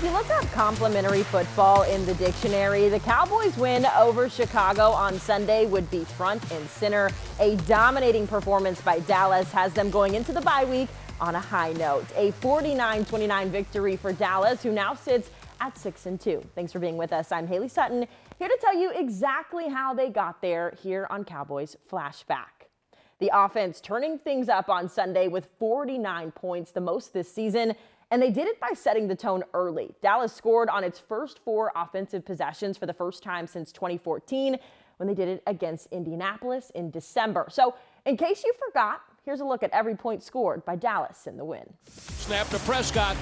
If you look up complimentary football in the dictionary, the Cowboys' win over Chicago on Sunday would be front and center. A dominating performance by Dallas has them going into the bye week on a high note. A 49-29 victory for Dallas, who now sits at 6-2. Thanks for being with us. I'm Haley Sutton, here to tell you exactly how they got there here on Cowboys Flashback. The offense turning things up on Sunday with 49 points, the most this season. And they did it by setting the tone early. Dallas scored on its first 4 offensive possessions for the first time since 2014 when they did it against Indianapolis in December. So in case you forgot, here's a look at every point scored by Dallas in the win. Snap to Prescott.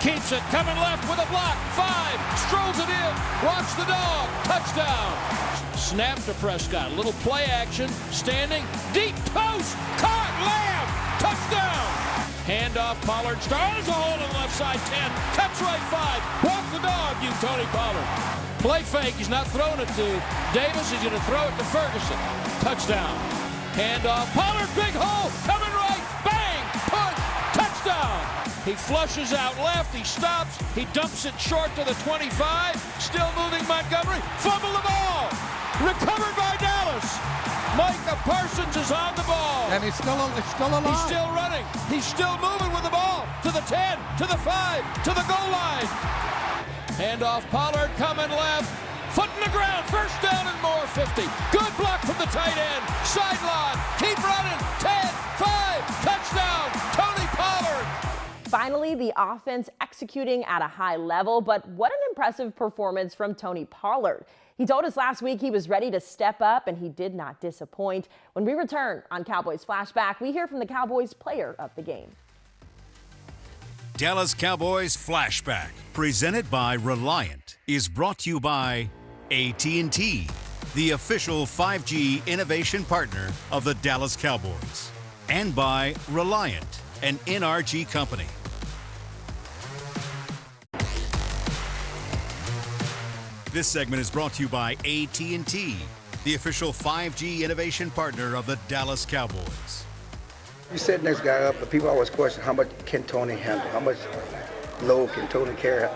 Keeps it, coming left with a block. 5, strolls it in, walks the dog, touchdown. Snap to Prescott, a little play action, standing, deep post, caught, lamb, touchdown. Handoff, Pollard, stars a hole in left side 10, cuts right 5, walk the dog, you Tony Pollard. Play fake, he's not throwing it to Davis, he's going to throw it to Ferguson. Touchdown. Handoff, Pollard, big hole, coming right, bang, push, touchdown. He flushes out left, he stops, he dumps it short to the 25, still moving Montgomery, fumble the ball, recovered by Dallas. Micah Parsons is on the ball. And he's still alive. He's still running. He's still moving with the ball to the 10, to the 5, to the goal line. Handoff, Pollard coming left. Foot in the ground, first down and more, 50. Good block from the tight end. Sideline, keep running, 10, 5, touchdown, Tony Pollard. Finally, the offense executing at a high level, but what an impressive performance from Tony Pollard. He told us last week he was ready to step up, and he did not disappoint. When we return on Cowboys Flashback, we hear from the Cowboys player of the game. Dallas Cowboys Flashback, presented by Reliant, is brought to you by AT&T, the official 5G innovation partner of the Dallas Cowboys, and by Reliant, an NRG company. This segment is brought to you by AT&T, the official 5G innovation partner of the Dallas Cowboys. You set next guy up, but people always question how much can Tony handle? How much load can Tony carry?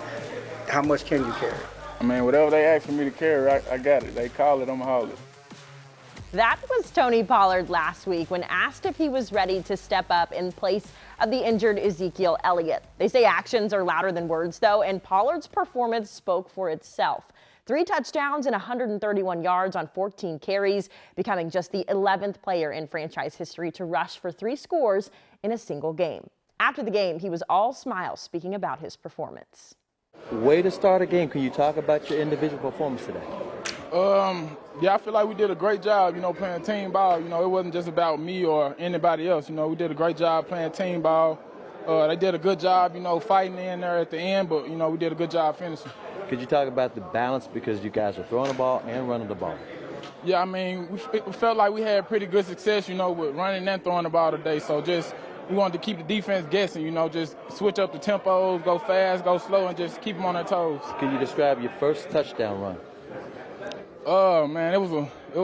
How much can you carry? I mean, whatever they ask for me to carry, I got it. They call it, I'm haul it. That was Tony Pollard last week when asked if he was ready to step up in place of the injured Ezekiel Elliott. They say actions are louder than words, though, and Pollard's performance spoke for itself. 3 touchdowns and 131 yards on 14 carries, becoming just the 11th player in franchise history to rush for 3 scores in a single game. After the game, he was all smiles speaking about his performance. Way to start a game. Can you talk about your individual performance today? Yeah, I feel like we did a great job, playing team ball. It wasn't just about me or anybody else. We did a great job playing team ball. They did a good job, fighting in there at the end, but, we did a good job finishing. Could you talk about the balance because you guys were throwing the ball and running the ball? Yeah, I mean, we felt like we had pretty good success, with running and throwing the ball today. So we wanted to keep the defense guessing, just switch up the tempos, go fast, go slow, and just keep them on their toes. Can you describe your first touchdown run? Oh, man, it was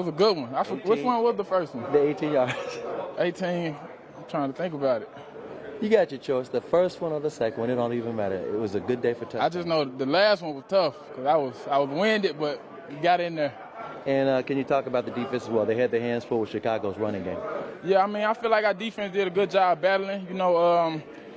a good one. Which one was the first one? The 18 yards. 18, I'm trying to think about it. You got your choice, the first one or the second one, it don't even matter. It was a good day for touchdown. I just know the last one was tough because I was winded, but we got in there. And can you talk about the defense as well? They had their hands full with Chicago's running game. Yeah, I mean, I feel like our defense did a good job battling.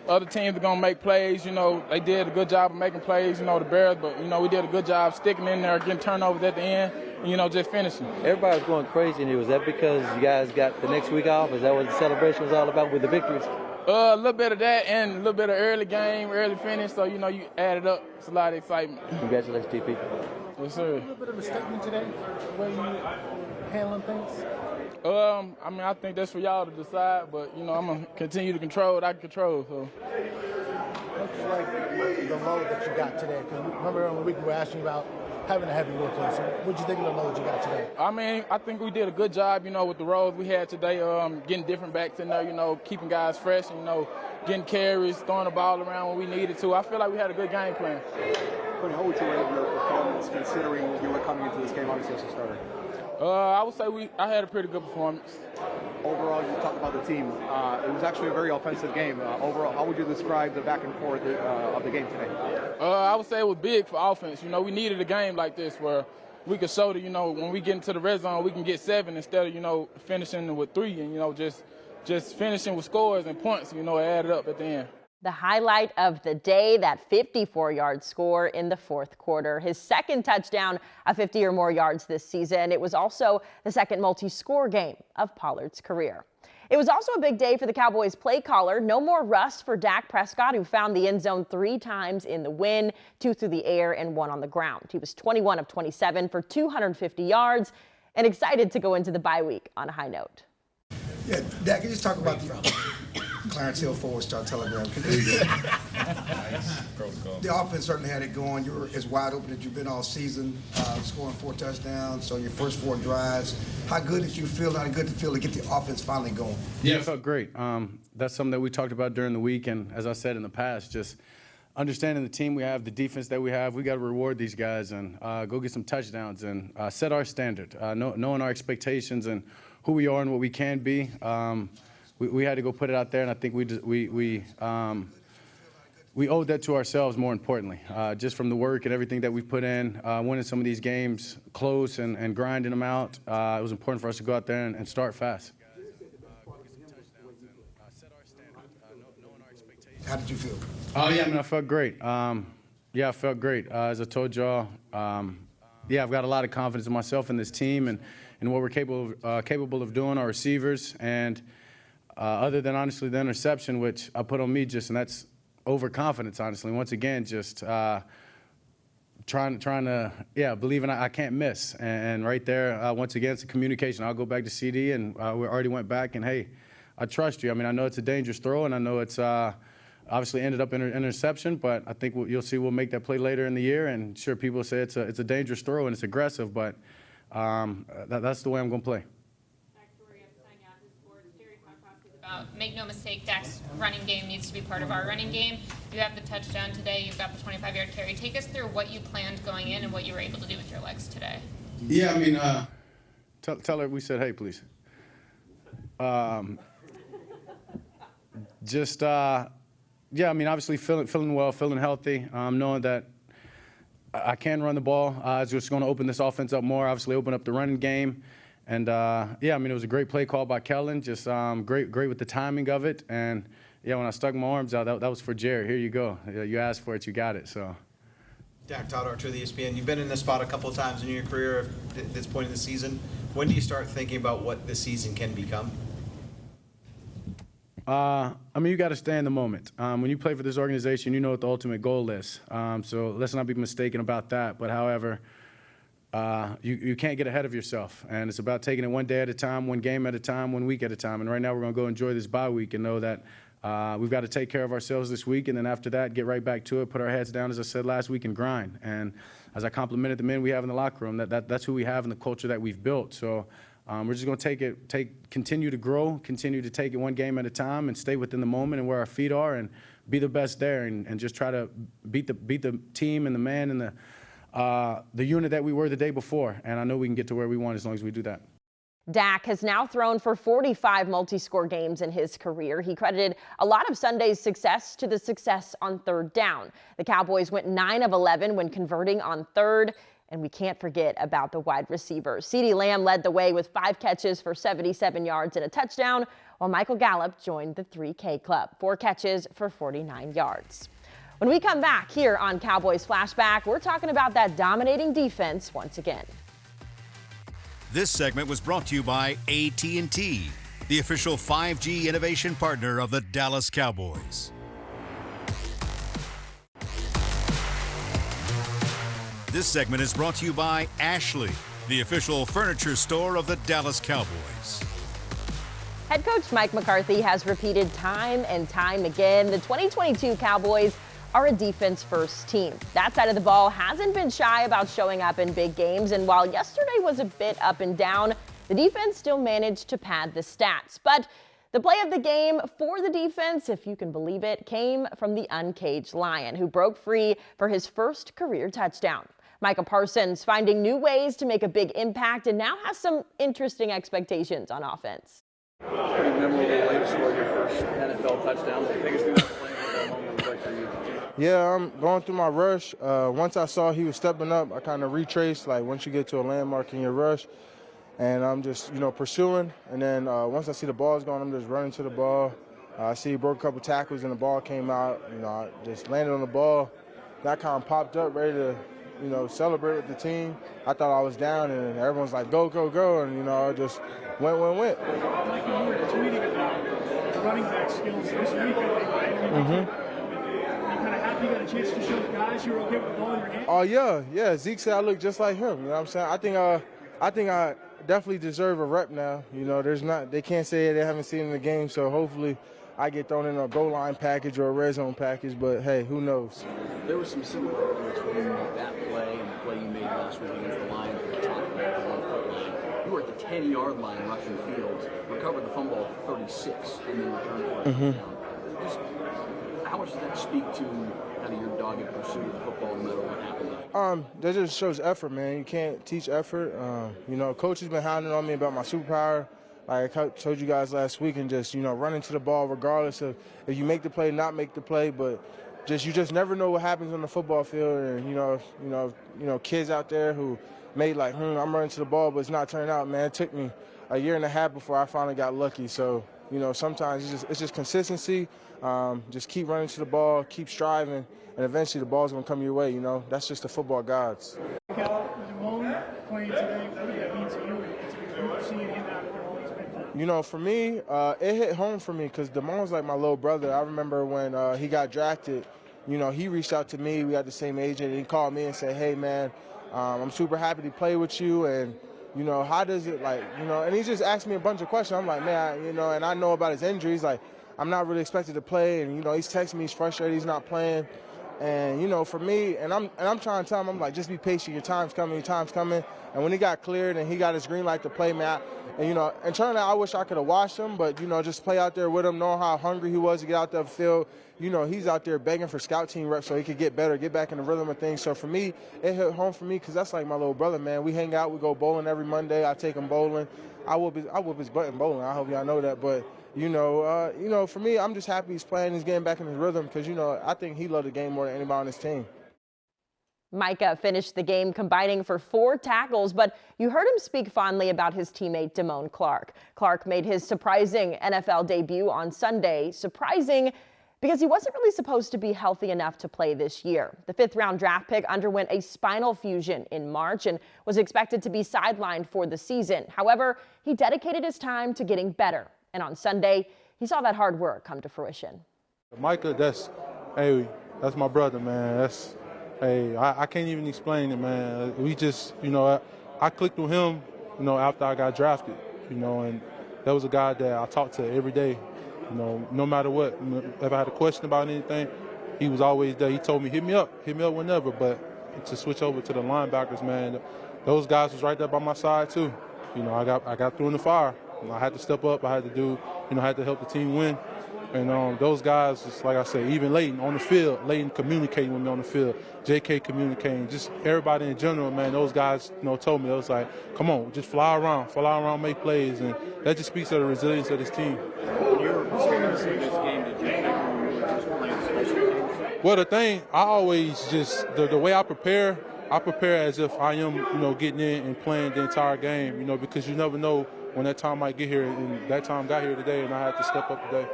Other teams are going to make plays. They did a good job of making plays, the Bears, but, we did a good job sticking in there, getting turnovers at the end, and, just finishing. Everybody was going crazy in here. Was that because you guys got the next week off? Is that what the celebration was all about with the victories? A little bit of that and a little bit of early game, early finish, so, you add it up. It's a lot of excitement. Congratulations, TP. Yes, sir. A little bit of a statement today, the way you handling things? I mean, I think that's for y'all to decide, but, I'm going to continue to control what I can control. So. What's like the load that you got today? Because remember earlier in the week we were asking you about having a heavy workload. So what'd you think of the load you got today? I mean, I think we did a good job, with the roles we had today, getting different backs in there, keeping guys fresh, and, getting carries, throwing the ball around when we needed to. I feel like we had a good game plan. How would you rate your performance considering you were coming into this game obviously as a starter? I would say I had a pretty good performance. Overall, you talk about the team. It was actually a very offensive game. Overall, how would you describe the back and forth of the game today? I would say it was big for offense. You know, we needed a game like this where we could show that, you know, when we get into the red zone, we can get 7 instead of, you know, finishing with 3 and, you know, just finishing with scores and points, you know, added up at the end. The highlight of the day, that 54-yard score in the fourth quarter. His second touchdown of 50 or more yards this season. It was also the second multi-score game of Pollard's career. It was also a big day for the Cowboys play caller. No more rust for Dak Prescott, who found the end zone 3 times in the win, 2 through the air and 1 on the ground. He was 21 of 27 for 250 yards and excited to go into the bye week on a high note. Yeah, Dak, can you just talk about the Clarence Hill forward star telegram? The offense certainly had it going. You were as wide open as you've been all season, scoring 4 touchdowns on your first 4 drives. How good did you feel? How good did it feel to get the offense finally going? Yeah, it felt great. That's something that we talked about during the week, and as I said in the past, just understanding the team we have, the defense that we have, we got to reward these guys and go get some touchdowns and set our standard, knowing our expectations and who we are and what we can be. We had to go put it out there, and I think we owed that to ourselves more importantly, just from the work and everything that we put in, winning some of these games close and grinding them out. It was important for us to go out there and start fast. How did you feel? Oh, yeah, I mean, I felt great. Yeah, I felt great. As I told y'all, yeah, I've got a lot of confidence in myself and this team and what we're capable of doing, our receivers, and other than, honestly, the interception, which I put on me just, and that's overconfidence, honestly. Once again, just trying to, yeah, believing I can't miss. And right there, once again, it's a communication. I'll go back to CD, and we already went back, and, hey, I trust you. I mean, I know it's a dangerous throw, and I know it's obviously ended up in an interception, but I think you'll see we'll make that play later in the year, and sure, people say it's a dangerous throw and it's aggressive, but that's the way I'm going to play. Make no mistake, Dak's running game needs to be part of our running game. You have the touchdown today. You've got the 25-yard carry. Take us through what you planned going in and what you were able to do with your legs today. Yeah, I mean, tell her we said, hey, please. Yeah, I mean, obviously feeling well, feeling healthy, knowing that I can run the ball. It's just going to open this offense up more, obviously open up the running game. And, yeah, I mean, it was a great play call by Kellen, just great with the timing of it. And, yeah, when I stuck my arms out, that was for Jared. Here you go. You asked for it, you got it. So. Dak, Todd Archer of the ESPN. You've been in this spot a couple of times in your career at this point in the season. When do you start thinking about what the season can become? I mean, you got to stay in the moment. When you play for this organization, you know what the ultimate goal is. So let's not be mistaken about that. But, however, you can't get ahead of yourself, and it's about taking it one day at a time, one game at a time, 1 week at a time. And right now we're going to go enjoy this bye week and know that we've got to take care of ourselves this week, and then after that get right back to it, put our heads down, as I said last week, and grind. And as I complimented the men we have in the locker room, that's who we have and the culture that we've built. So we're just going to continue to grow, continue to take it one game at a time and stay within the moment and where our feet are and be the best there and just try to beat the team and the man and the unit that we were the day before, and I know we can get to where we want as long as we do that. Dak has now thrown for 45 multi-score games in his career. He credited a lot of Sunday's success to the success on third down. The Cowboys went 9 of 11 when converting on third, and we can't forget about the wide receivers. CeeDee Lamb led the way with 5 catches for 77 yards and a touchdown, while Michael Gallup joined the 3K club, 4 catches for 49 yards. When we come back here on Cowboys Flashback, we're talking about that dominating defense once again. This segment was brought to you by AT&T, the official 5G innovation partner of the Dallas Cowboys. This segment is brought to you by Ashley, the official furniture store of the Dallas Cowboys. Head coach Mike McCarthy has repeated time and time again the 2022 Cowboys are a defense-first team. That side of the ball hasn't been shy about showing up in big games, and while yesterday was a bit up and down, the defense still managed to pad the stats. But the play of the game for the defense, if you can believe it, came from the uncaged Lion, who broke free for his first career touchdown. Micah Parsons finding new ways to make a big impact and now has some interesting expectations on offense. Pretty memorable way to score your first NFL touchdown. What do you think is through that play? What that moment was like for you? Yeah, I'm going through my rush. Once I saw he was stepping up, I kind of retraced, like once you get to a landmark in your rush, and I'm just, pursuing. And then once I see the ball's going, I'm just running to the ball. I see he broke a couple tackles and the ball came out. I just landed on the ball. That kind of popped up, ready to, celebrate with the team. I thought I was down, and everyone's like, go, go, go, and, I just went. Like you were tweeting about the running back skills this week, right? You kind of happy you got a chance to show the guys you were okay with the ball in your hand? Oh, yeah. Zeke said I look just like him, you know what I'm saying? I think I definitely deserve a rep now. They can't say they haven't seen it in the game, so hopefully I get thrown in a goal line package or a red zone package, but hey, who knows? There was some similarity between that play and the play you made last week against the Lions at the top of the 1-foot line. You were at the 10-yard line rushing the field, recovered the fumble at 36, and then returned for a touchdown. Just how much does that speak to kind of your dogged pursuit of the football no matter what happened? That just shows effort, man. You can't teach effort. Coach has been hounding on me about my superpower. Like I told you guys last week, and just, running to the ball regardless of if you make the play, not make the play, but you just never know what happens on the football field. And, kids out there who made like, I'm running to the ball, but it's not turning out, man. It took me a year and a half before I finally got lucky. So, sometimes it's just consistency. Just keep running to the ball, keep striving, and eventually the ball's going to come your way, That's just the football gods. Damone playing today, what did that mean to you? Seeing him after all he's been through? For me, it hit home for me because Damone's like my little brother. I remember when he got drafted, he reached out to me. We had the same agent, and he called me and said, hey, man, I'm super happy to play with you, and, how does it, and he just asked me a bunch of questions. I'm like, man, and I know about his injuries. Like, I'm not really expected to play, and, he's texting me, he's frustrated, he's not playing. And, for me, and I'm trying to tell him, I'm like, just be patient, your time's coming. And when he got cleared and he got his green light to play, man, internally I wish I could have watched him, but, just play out there with him, knowing how hungry he was to get out the field. He's out there begging for scout team reps so he could get better, get back in the rhythm of things. So for me, it hit home for me because that's like my little brother, man. We hang out, we go bowling every Monday. I take him bowling. I whoop his butt in bowling. I hope y'all know that. But, for me, I'm just happy he's playing, he's getting back in his rhythm because, I think he loved the game more than anybody on his team. Micah finished the game combining for 4 tackles, but you heard him speak fondly about his teammate Damone Clark. Clark made his surprising NFL debut on Sunday. Surprising because he wasn't really supposed to be healthy enough to play this year. The 5th-round draft pick underwent a spinal fusion in March and was expected to be sidelined for the season. However, he dedicated his time to getting better. And on Sunday, he saw that hard work come to fruition. Micah, that's my brother, man. I can't even explain it, man. We just, I clicked with him, after I got drafted, and that was a guy that I talked to every day, no matter what. If I had a question about anything, he was always there. He told me, hit me up whenever. But to switch over to the linebackers, man, those guys was right there by my side too. I got through in the fire. I had to step up. I had to do, I had to help the team win. And those guys, just like I said, even Leighton on the field, Leighton communicating with me on the field, JK communicating, just everybody in general, man, those guys, told me, it was like, come on, just fly around, make plays. And that just speaks to the resilience of this team. When you were experiencing this game, did you think you were just playing special games? Well, the thing, I always just, the way I prepare as if I am, getting in and playing the entire game, because you never know when that time might get here, and that time got here today, and I had to step up today.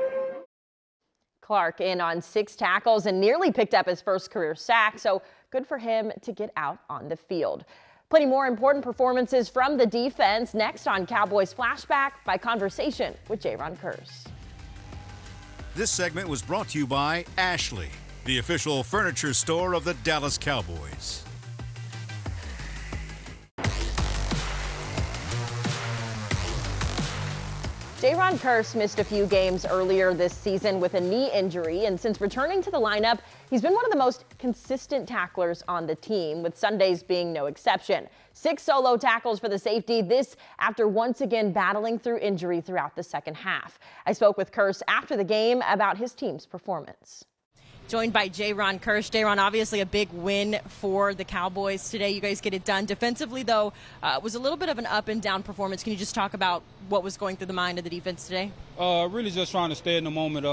Clark in on 6 tackles and nearly picked up his first career sack, so good for him to get out on the field. Plenty more important performances from the defense next on Cowboys Flashback by conversation with Jayron Kearse. This segment was brought to you by Ashley, the official furniture store of the Dallas Cowboys. Jayron Kearse missed a few games earlier this season with a knee injury, and since returning to the lineup, he's been one of the most consistent tacklers on the team, with Sundays being no exception. 6 solo tackles for the safety, this after once again battling through injury throughout the second half. I spoke with Kearse after the game about his team's performance. Joined by Jayron Kearse. Jayron, obviously a big win for the Cowboys today. You guys get it done. Defensively, though, was a little bit of an up and down performance. Can you just talk about what was going through the mind of the defense today? Really just trying to stay in the moment.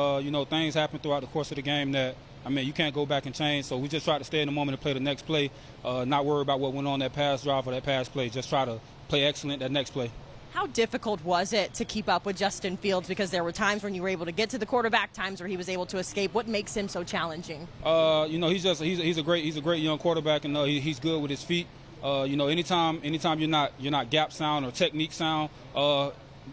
Things happen throughout the course of the game that, you can't go back and change. So we just try to stay in the moment and play the next play, not worry about what went on that pass drive or that pass play. Just try to play excellent that next play. How difficult was it to keep up with Justin Fields? Because there were times when you were able to get to the quarterback, times where he was able to escape. What makes him so challenging? He's a great young quarterback, and he's good with his feet. Anytime you're not gap sound or technique sound,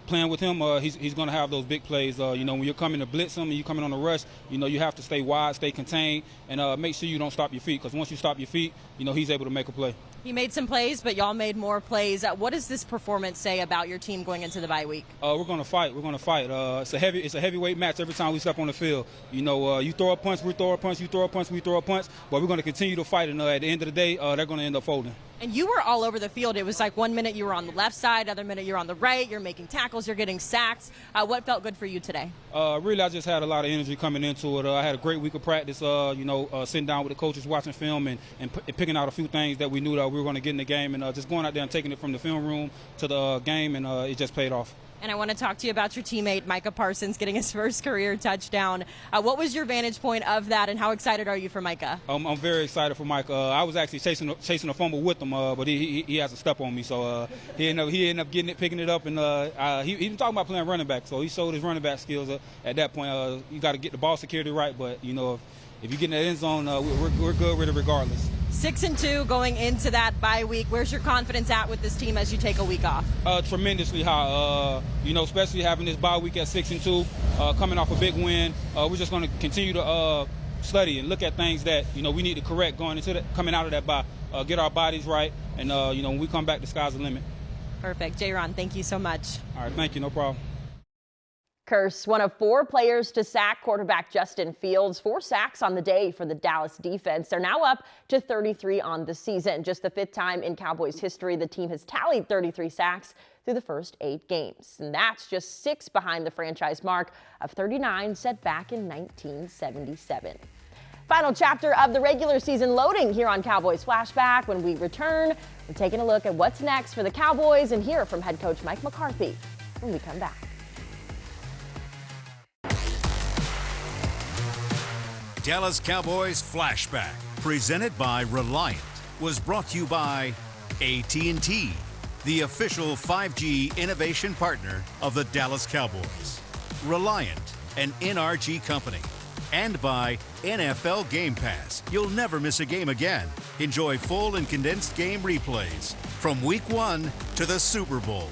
playing with him, he's going to have those big plays. When you're coming to blitz him and you're coming on a rush, you have to stay wide, stay contained, and make sure you don't stop your feet. Because once you stop your feet, he's able to make a play. He made some plays, but y'all made more plays. What does this performance say about your team going into the bye week? We're going to fight. It's a heavyweight match every time we step on the field. You throw a punch, we throw a punch, you throw a punch, we throw a punch. But we're going to continue to fight, and at the end of the day, they're going to end up folding. And you were all over the field. It was like 1 minute you were on the left side, other minute you're on the right, you're making tackles, you're getting sacks. What felt good for you today? Really, I just had a lot of energy coming into it. I had a great week of practice, sitting down with the coaches, watching film, and picking out a few things that we knew that we were going to get in the game, and just going out there and taking it from the film room to the game, and it just paid off. And I want to talk to you about your teammate, Micah Parsons, getting his first career touchdown. What was your vantage point of that, and how excited are you for Micah? I'm very excited for Micah. I was actually chasing a fumble with him, but he has a step on me, so he ended up picking it up, and he was talking about playing running back, so he showed his running back skills at that point. You got to get the ball security right, but if you get in the end zone, we're good with it regardless. 6-2 going into that bye week. Where's your confidence at with this team as you take a week off? Tremendously high. Especially having this bye week at 6-2, coming off a big win. We're just going to continue to study and look at things that we need to correct coming out of that bye. Get our bodies right, and when we come back, the sky's the limit. Perfect, Jayron. Thank you so much. All right, thank you. No problem. Kearse, one of 4 players to sack quarterback Justin Fields. 4 sacks on the day for the Dallas defense. They're now up to 33 on the season. Just the 5th time in Cowboys history the team has tallied 33 sacks through the first 8 games. And that's just 6 behind the franchise mark of 39 set back in 1977. Final chapter of the regular season loading here on Cowboys Flashback. When we return, we're taking a look at what's next for the Cowboys and hear from head coach Mike McCarthy when we come back. Dallas Cowboys Flashback, presented by Reliant, was brought to you by AT&T, the official 5G innovation partner of the Dallas Cowboys. Reliant, an NRG company. And by NFL Game Pass. You'll never miss a game again. Enjoy full and condensed game replays from Week 1 to the Super Bowl.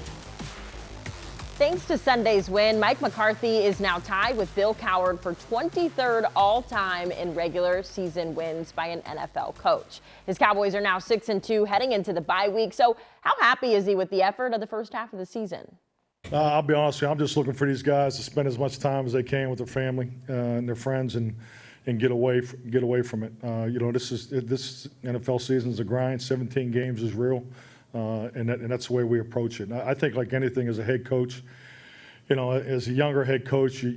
Thanks to Sunday's win, Mike McCarthy is now tied with Bill Cowher for 23rd all-time in regular season wins by an NFL coach. His Cowboys are now 6-2 heading into the bye week. So how happy is he with the effort of the first half of the season? I'll be honest with you, I'm just looking for these guys to spend as much time as they can with their family and their friends and get away from it. This NFL season is a grind. 17 games is real. And that's the way we approach it. And I think, like anything, as a head coach, as a younger head coach, do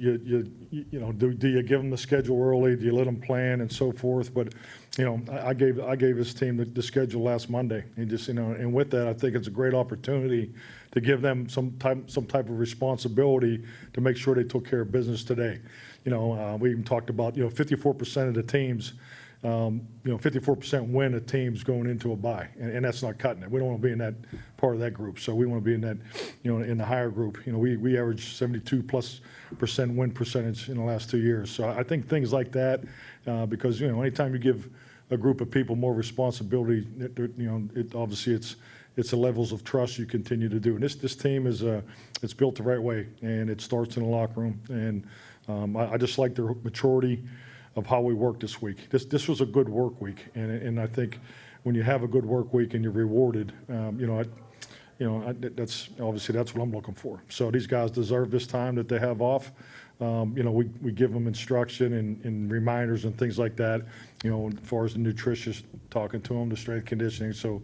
you give them the schedule early? Do you let them plan and so forth? But I gave this team the schedule last Monday, and and with that, I think it's a great opportunity to give them some type of responsibility to make sure they took care of business today. We even talked about 54% of the teams. 54% win of teams going into a bye, and that's not cutting it. We don't want to be in that part of that group, so we want to be in that, in the higher group. We averaged 72+% win percentage in the last 2 years. So I think things like that, because anytime you give a group of people more responsibility, obviously it's the levels of trust you continue to do. And this team is it's built the right way, and it starts in the locker room. And I just like their maturity of how we worked this week. This was a good work week, and I think when you have a good work week and you're rewarded, that's obviously that's what I'm looking for. So these guys deserve this time that they have off. We give them instruction and reminders and things like that. As far as the nutritious, talking to them, the strength conditioning. So,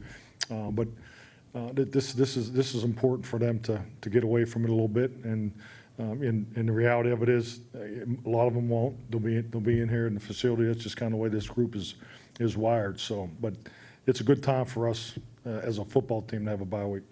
this is important for them to get away from it a little bit and And the reality of it is, a lot of them won't. They'll be in here in the facility. That's just kind of the way this group is wired. So, but it's a good time for us as a football team to have a bye week.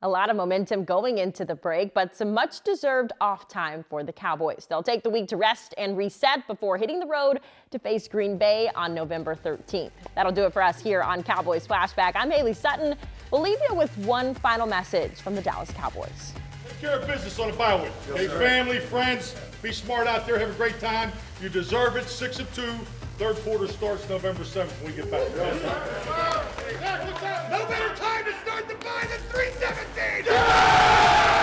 A lot of momentum going into the break, but some much-deserved off time for the Cowboys. They'll take the week to rest and reset before hitting the road to face Green Bay on November 13th. That'll do it for us here on Cowboys Flashback. I'm Haley Sutton. We'll leave you with one final message from the Dallas Cowboys. Take care of business on a bye week. Hey, family, friends, be smart out there. Have a great time. You deserve it. 6-2. Third quarter starts November 7th when we get back. No better time to start the bye than 3:17.